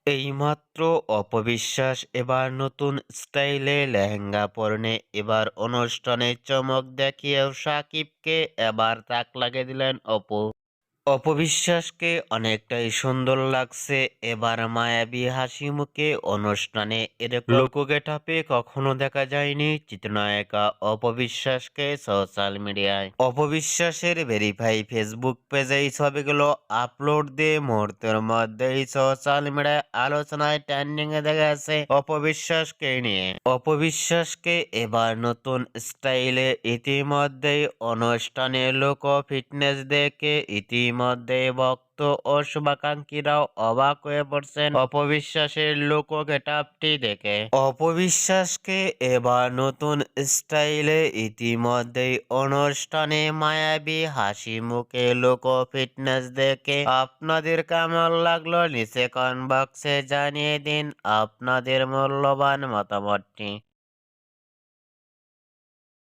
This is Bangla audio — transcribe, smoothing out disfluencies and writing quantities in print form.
এইমাত্র অপবিশ্বাস এবার নতুন স্টাইলে লেহেঙ্গা পরনে এবার অনুষ্ঠানে চমক দেখিয়েও সাকিবকে এবার তাক লাগিয়ে দিলেন অপু। অপবিশ্বাসকে অনেকটাই সুন্দর লাগছে এবার মায়াবী হাসি মুখে অনুষ্ঠানে, এরকম লোক গেটাপে কখনো দেখা যায়নি চিত্রনায়িকা অপবিশ্বাসকে সোশ্যাল মিডিয়ায়। অপবিশ্বাসের ভেরিফাই ফেসবুক পেজে এই ছবিগুলো আপলোড দিয়ে মুহূর্তের মধ্যেই সোশ্যাল মিডিয়ায় আলোচনায় ট্রেন্ডিং এ দেখা গেছে অপবিশ্বাসকে নিয়ে। অপবিশ্বাসকে এবার নতুন স্টাইলে ইতিমধ্যেই অনুষ্ঠানে লোক ফিটনেস দেখে ইতিমধ্যে ভক্ত ও শুভাকাঙ্ক্ষীরাও অবাক হয়ে পড়ছেন অপবিশ্বাসের লোক গেটআপটি দেখে। অপবিশ্বাসকে এবার নতুন স্টাইলে ইতিমধ্যেই অনুষ্ঠানে মায়াবী হাসি মুখে লোক ফিটনেস দেখে আপনাদের কেমন লাগলো নিচে কমেন্ট বক্সে জানিয়ে দিন আপনাদের মূল্যবান মতামতটি।